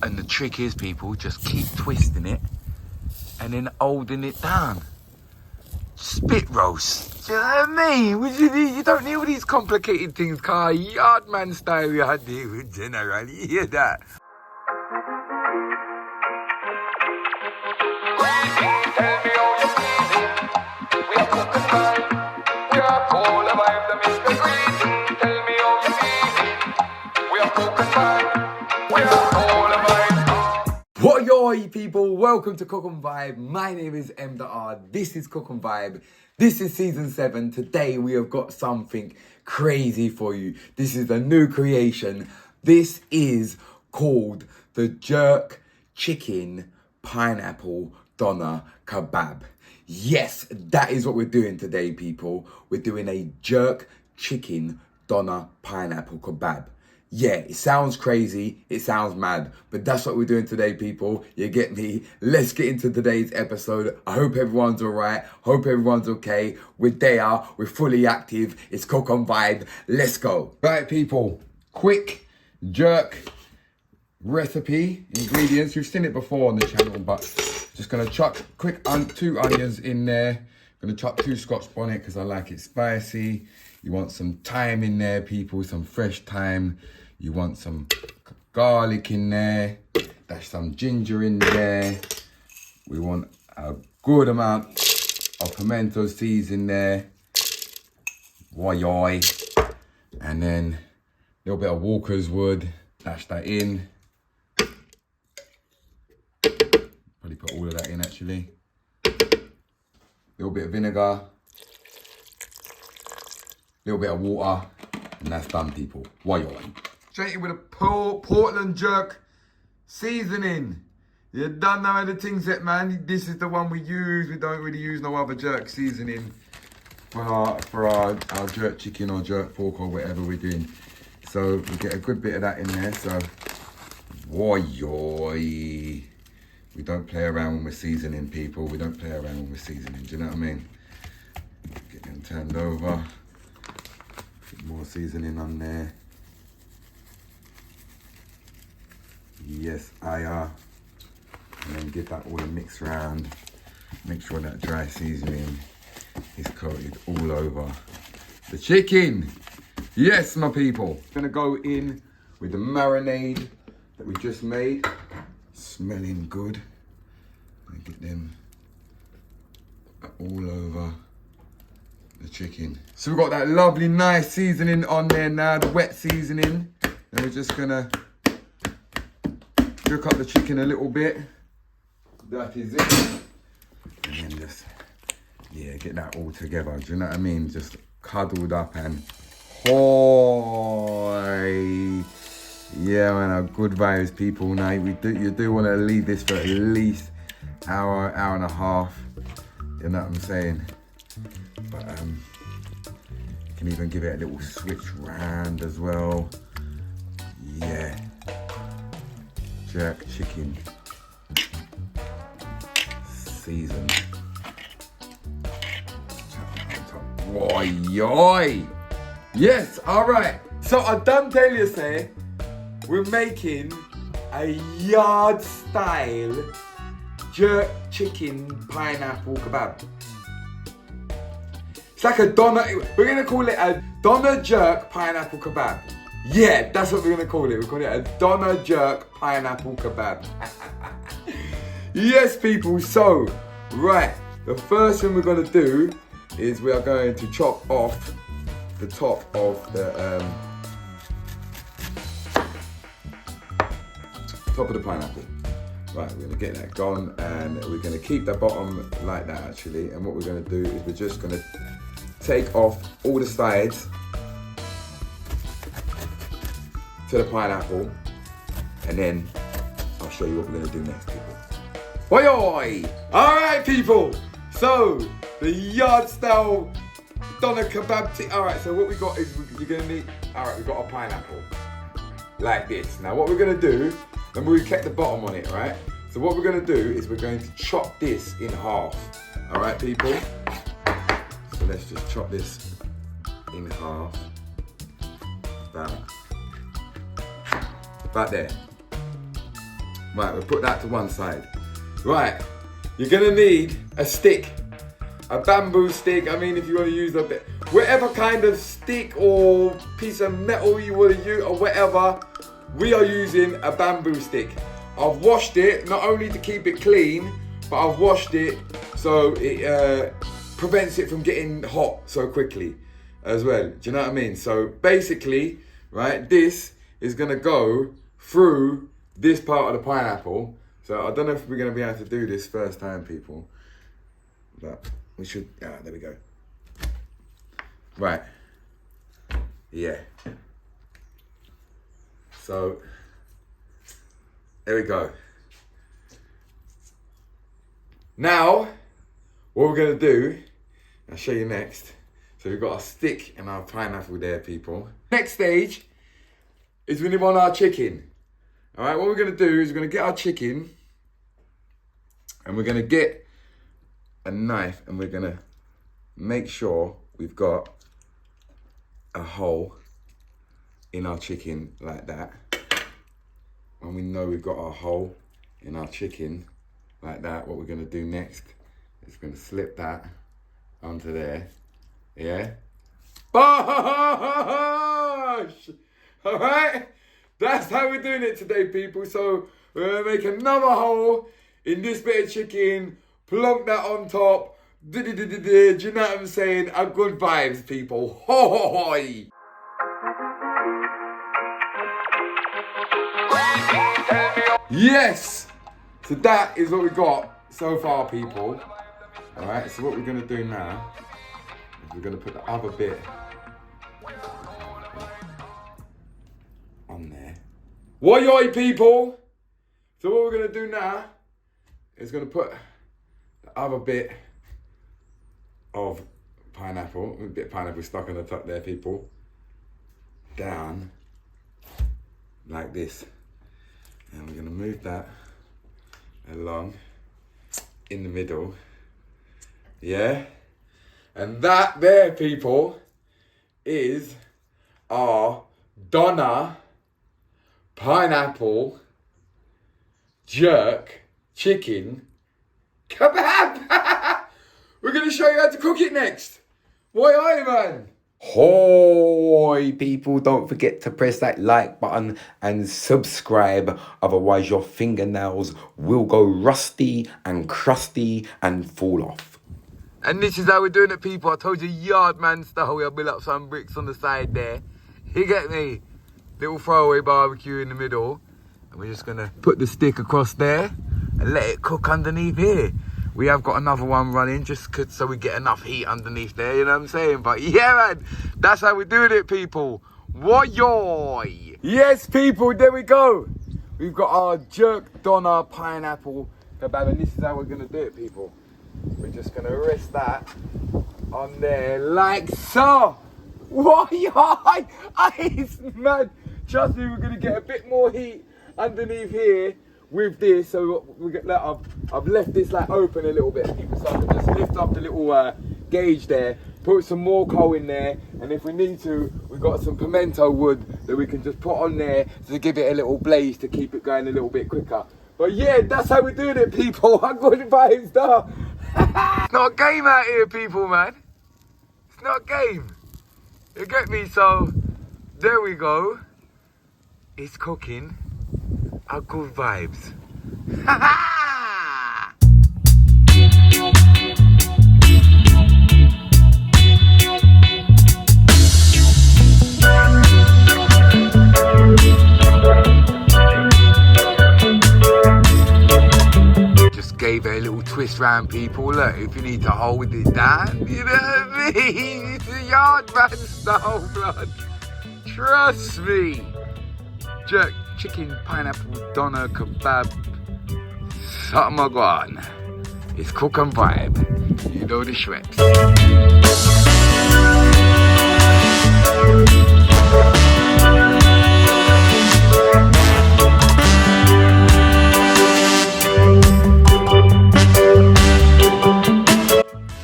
And the trick is, people, just keep twisting it and then holding it down. Spit roast. Do you know what I mean? You don't need all these complicated things, car. Yard man style, you had to general. You hear that? Tell me how you feeling. We are cooking vibe. We are POLO vibe, the Mr. Greeting. Tell me how you feeling. We are cooking vibe. We are POLO vibe. What yo, people? Welcome to Cook and Vibe. My name is M.R. This is Cook and Vibe. This is season 7. Today we have got something crazy for you. This is a new creation. This is called the Jerk Chicken Pineapple Doner Kebab. Yes, that is what we're doing today, people. We're doing a jerk chicken doner pineapple kebab. Yeah, it sounds crazy, it sounds mad, but that's what we're doing today, people. You get me? Let's get into today's episode. I hope everyone's all right. Hope everyone's okay. We're there. We're fully active. It's Cook and Vibe. Let's go. Right, people. Quick jerk recipe, ingredients. You've seen it before on the channel, but just gonna chuck quick 2 onions in there. Gonna chuck 2 Scotch bonnet because I like it spicy. You want some thyme in there, people, some fresh thyme. You want some garlic in there. Dash some ginger in there. We want a good amount of pimento seeds in there. Why? And then a little bit of Walker's wood. Dash that in. Probably put all of that in, actually. A little bit of vinegar. A little bit of water. And that's done, people. Why? Straight in with a Portland jerk seasoning. You done know the things that, man. This is the one we use. We don't really use no other jerk seasoning for our jerk chicken or jerk pork or whatever we're doing. So we get a good bit of that in there. So, why? We don't play around when we're seasoning, people. We don't play around when we're seasoning. Do you know what I mean? Get them turned over. Put more seasoning on there. Yes, I are. And then get that all mixed around. Make sure that dry seasoning is coated all over the chicken. Yes, my people. Gonna go in with the marinade that we just made. Smelling good. And get them all over the chicken. So we've got that lovely, nice seasoning on there now, the wet seasoning. And we're just gonna cook up the chicken a little bit. That is it. And then just, yeah, get that all together. Do you know what I mean? Just cuddled up and hoy. Yeah, man, good vibes, people. Now you do want to leave this for at least hour and a half. You know what I'm saying? But you can even give it a little switch round as well. Yeah. Jerk chicken. Seasoned. Why? Yes, alright. So I done tell you, say, we're making a yard style jerk chicken pineapple kebab. It's like a doner, we're gonna call it a doner jerk pineapple kebab. Yeah, that's what we're gonna call it. We're calling it a doner jerk pineapple kebab. Yes, people, so, right, the first thing we're gonna do is we are going to chop off the top of the pineapple. Right, we're gonna get that gone and we're gonna keep the bottom like that, actually. And what we're gonna do is we're just gonna take off all the sides to the pineapple, and then I'll show you what we're gonna do next, people. Oi! All right, people. So the yard style doner kebab. All right. So what we got is you're gonna need. All right, we got a pineapple like this. Now what we're gonna do, and we kept the bottom on it, right? So what we're gonna do is we're going to chop this in half. All right, people. So let's just chop this in half. About there. Right, we'll put that to one side. Right, you're gonna need a stick. A bamboo stick, I mean if you want to use a bit, whatever kind of stick or piece of metal you want to use or whatever, we are using a bamboo stick. I've washed it, not only to keep it clean, but I've washed it so it prevents it from getting hot so quickly as well. Do you know what I mean? So basically, right, this is gonna go through this part of the pineapple. So I don't know if we're gonna be able to do this first time, people, but we should, there we go. Right, yeah. So, there we go. Now, what we're gonna do, I'll show you next. So we've got our stick and our pineapple there, people. Next stage is we want our chicken. All right, what we're gonna do is we're gonna get our chicken and we're gonna get a knife and we're gonna make sure we've got a hole in our chicken like that. When we know we've got our hole in our chicken like that, what we're gonna do next is we're gonna slip that onto there, yeah? Bosh! All right? That's how we're doing it today, people. So we're gonna make another hole in this bit of chicken, plonk that on top. Do you know what I'm saying? A good vibes, people. Hoy! Yes! So that is what we got so far, people. Alright, so what we're gonna do now is we're gonna put the other bit on there. Woy, people! So what we're gonna do now is gonna put the other bit of pineapple, a bit of pineapple stuck on the top there, people, down like this. And we're gonna move that along in the middle, yeah? And that there, people, is our doner pineapple jerk chicken kebab. We're gonna show you how to cook it next. Why are you, man? Hoy, people, don't forget to press that like button and subscribe, otherwise your fingernails will go rusty and crusty and fall off. And this is how we're doing it, people. I told you, yard man style. We'll build up some bricks on the side there. You get me? Little throwaway barbecue in the middle. And we're just gonna put the stick across there and let it cook underneath here. We have got another one running just so we get enough heat underneath there, you know what I'm saying? But yeah, man, that's how we're doing it, people. Woyoy! Yes, people, there we go. We've got our jerk doner pineapple kebab, and this is how we're gonna do it, people. We're just gonna rest that on there like so. Woyoy! Ice, man. Trust me, we're gonna get a bit more heat underneath here with this. So we get like, I've left this like open a little bit, people, so I can just lift up the little gauge there, put some more coal in there, and if we need to, we've got some pimento wood that we can just put on there to give it a little blaze to keep it going a little bit quicker. But yeah, that's how we're doing it, people. I'm good vibes, though. It's not a game out here, people, man. It's not a game. You get me? So there we go. It's cooking. Our good vibes. Ha ha! Just gave it a little twist round, people. Look, if you need to hold it down, you know what I mean? It's a yard man style, blood. Trust me. Jerk chicken pineapple doner kebab. Something I got on. It's cook and vibe. You know the Schweppes.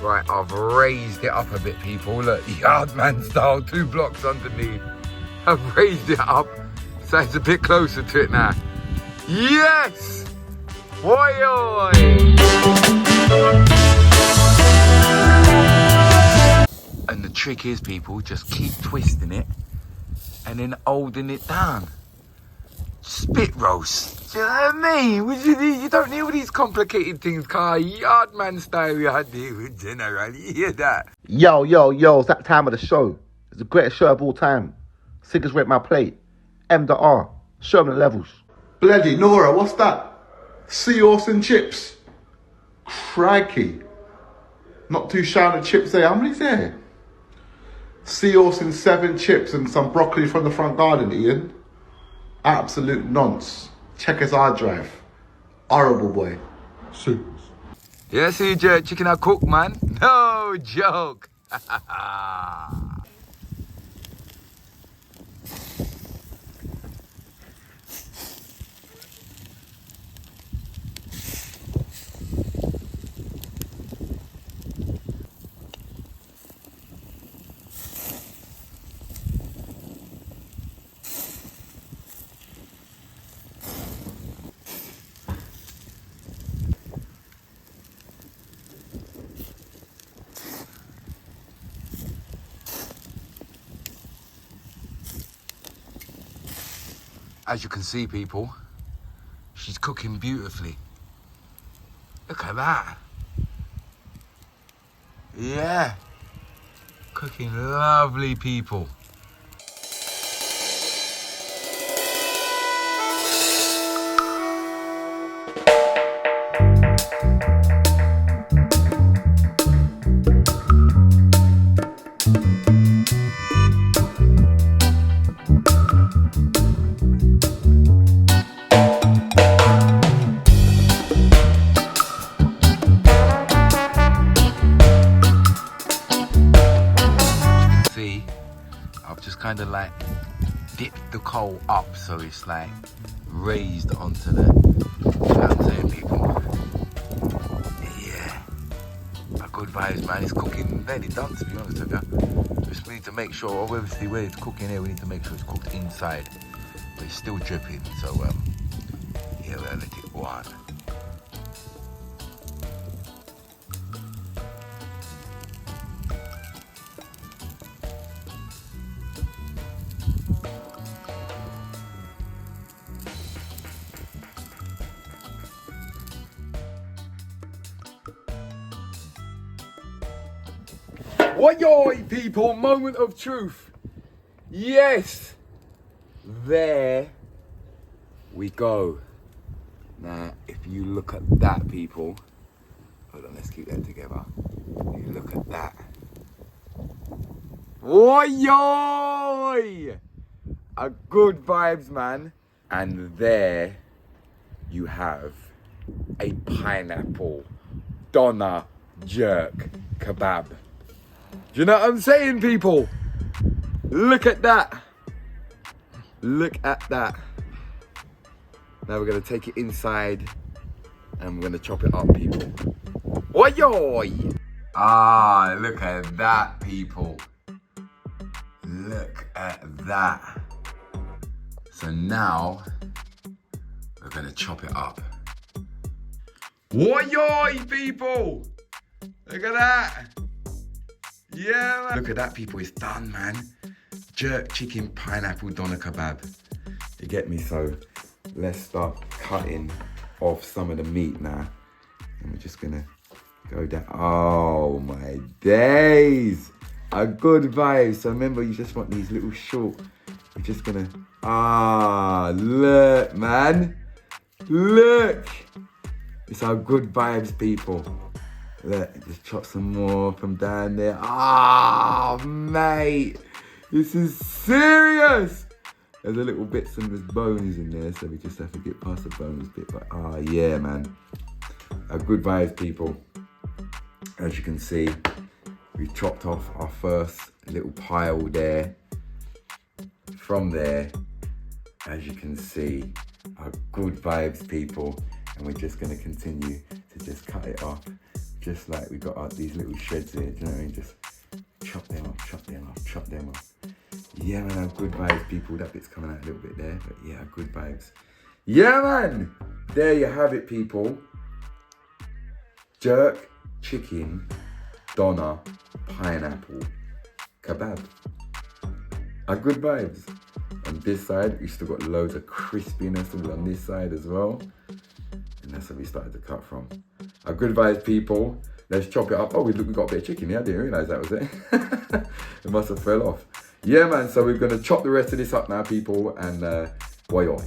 Right, I've raised it up a bit, people. Look, yard man style, 2 blocks underneath. I've raised it up. So it's a bit closer to it now. Yes! Oi, oi! And the trick is, people, just keep twisting it and then holding it down. Spit roast. Do you know what I mean? You don't need all these complicated things, car. Yardman style you had here, generally. You hear that? Yo, yo, yo, it's that time of the show. It's the greatest show of all time. Sickers Rate My Plate. M.R. Show them the levels. Bloody Nora, what's that? Seahorse and chips. Crikey. Not too shy of chips there. How many's there? Seahorse and 7 chips and some broccoli from the front garden, Ian. Absolute nonce. Check his hard drive. Horrible boy. Super. Yeah, see, chicken I cook, man. No joke. As you can see, people, she's cooking beautifully. Look at that. Yeah. Cooking lovely, people. I've just kind of like dipped the coal up so it's like raised onto the, you know what I'm saying, people? Yeah, a good vibes, man. It's cooking nearly done, to be honest with you. Just need to make sure, obviously where it's cooking here, we need to make sure it's cooked inside, but it's still dripping, so yeah, we'll let it go on. What yo, people, moment of truth. Yes, there we go. Now, if you look at that, people, hold on, let's keep that together. You look at that. Oi, yo! A good vibes, man. And there you have a pineapple doner jerk kebab. Do you know what I'm saying, people? Look at that. Look at that. Now we're going to take it inside and we're going to chop it up, people. Oi, oi. Ah, look at that, people. Look at that. So now we're going to chop it up. Oi, oi, people. Look at that. Yeah, man. Look at that, people. It's done, man. Jerk chicken pineapple doner kebab. You get me? So let's start cutting off some of the meat now. And we're just gonna go down. Oh my days. A good vibe. So remember, you just want these little short. We're just gonna, look, man. Look. It's our good vibes, people. Look, just chop some more from down there. Mate. This is serious. There's a little bits and there's bones in there, so we just have to get past the bones bit. But yeah, man. A good vibes, people. As you can see, we chopped off our first little pile there. From there, as you can see, our good vibes, people. And we're just gonna continue to just cut it off. Just like we got these little shreds here, do you know what I mean? Just chop them off, chop them off, chop them off. Yeah, man, good vibes, people. That bit's coming out a little bit there, but yeah, good vibes. Yeah, man. There you have it, people. Jerk, chicken, doner, pineapple, kebab. Are good vibes. On this side, we still got loads of crispiness on this side as well. And that's where we started to cut from. Are good vibes, people. Let's chop it up. Oh, we got a bit of chicken here. I didn't realise that was it. It must have fell off. Yeah, man. So we're going to chop the rest of this up now, people. And oi.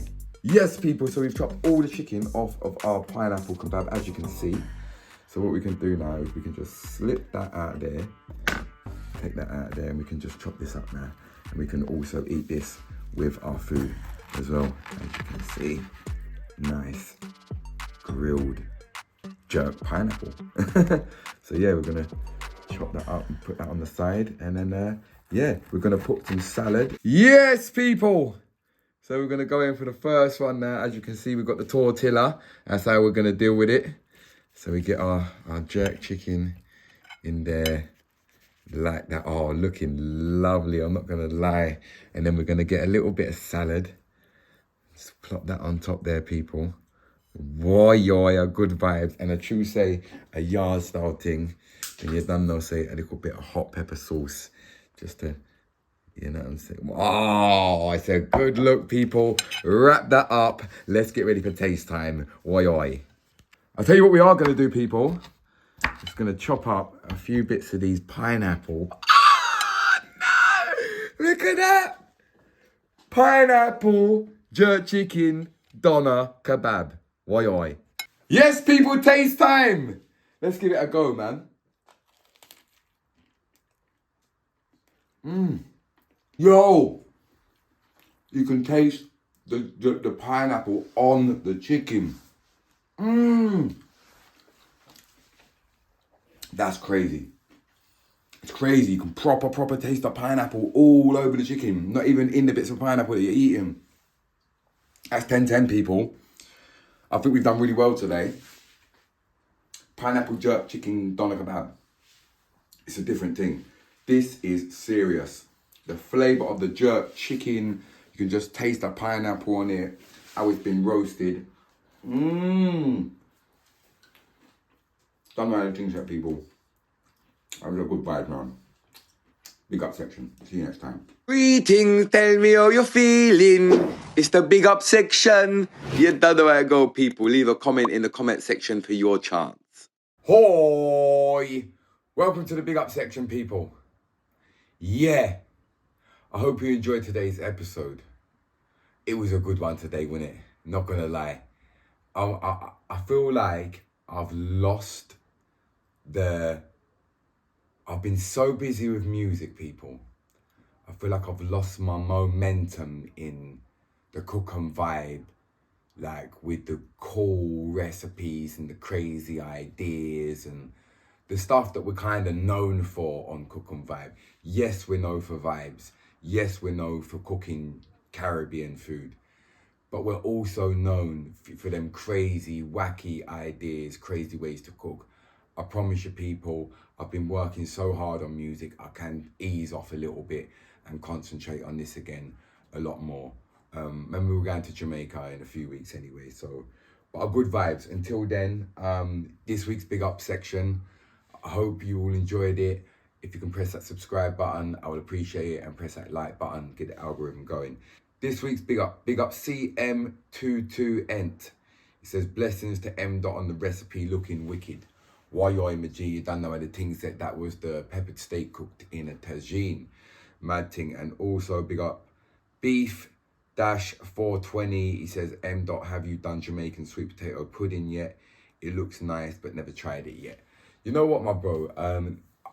Yes, people. So we've chopped all the chicken off of our pineapple kebab, as you can see. So what we can do now is we can just slip that out there. Take that out there and we can just chop this up now. And we can also eat this with our food as well. As you can see, nice grilled jerk pineapple. So yeah, we're gonna chop that up and put that on the side. And then, yeah, we're gonna put some salad. Yes, people. So we're gonna go in for the first one now. As you can see, we've got the tortilla. That's how we're gonna deal with it. So we get our jerk chicken in there. Like that. Oh, looking lovely, I'm not gonna lie. And then we're gonna get a little bit of salad. Just plop that on top there, people. Woy, good vibes. And a true say, a yard style thing. And you're done now, say a little bit of hot pepper sauce. Just to, you know what I'm saying? Oh, it's a good look, people. Wrap that up. Let's get ready for taste time. Woy. I'll tell you what we are gonna do, people. Just gonna chop up a few bits of these pineapple. Oh no! Look at that! Pineapple, jerk chicken, doner, kebab. Woy. Yes, people, taste time! Let's give it a go, man. Yo! You can taste the pineapple on the chicken. That's crazy. It's crazy. You can proper taste the pineapple all over the chicken. Not even in the bits of pineapple that you're eating. That's 10-10, people. I think we've done really well today. Pineapple jerk chicken doner kebab. It's a different thing. This is serious. The flavour of the jerk chicken. You can just taste the pineapple on it. How it's been roasted. Done my own things here, people. That was a good vibe, man. Big up section. See you next time. Greetings, tell me how you're feeling. It's the big up section. You don't know how to go, people. Leave a comment in the comment section for your chance. Hoi! Welcome to the big up section, people. Yeah. I hope you enjoyed today's episode. It was a good one today, wasn't it? Not gonna lie. I feel like I've lost I've been so busy with music, people. I feel like I've lost my momentum in the cook and vibe, like with the cool recipes and the crazy ideas and the stuff that we're kind of known for on Cook and Vibe. Yes, we're known for vibes. Yes, we're known for cooking Caribbean food. But we're also known for them crazy, wacky ideas, crazy ways to cook. I promise you, people, I've been working so hard on music, I can ease off a little bit and concentrate on this again a lot more. Remember, we're going to Jamaica in a few weeks anyway, so, but are good vibes. Until then, this week's Big Up section, I hope you all enjoyed it. If you can press that subscribe button, I would appreciate it, and press that like button, get the algorithm going. This week's Big Up CM22ent. It says, blessings to M. Dot on the recipe looking wicked. Why Maji, you don't know how the things that was the peppered steak cooked in a tagine. Mad thing. And also big up Beef-420. He says, M. Dot, have you done Jamaican sweet potato pudding yet? It looks nice, but never tried it yet. You know what, my bro?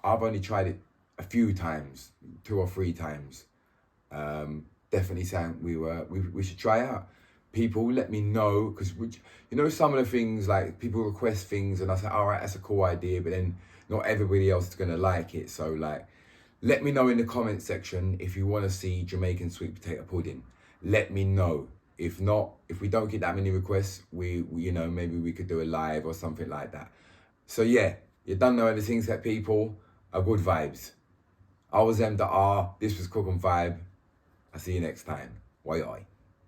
I've only tried it a few times, 2 or 3 times. Definitely saying we should try out. People, let me know, because you know, some of the things, like people request things and I say, all right, that's a cool idea, but then not everybody else is gonna like it. So like, let me know in the comment section if you want to see Jamaican sweet potato pudding. Let me know. If not, if we don't get that many requests, we you know, maybe we could do a live or something like that. So yeah, you don't know how the things that people are good vibes. I was M.R. This was Cook and Vibe. I'll see you next time. Why?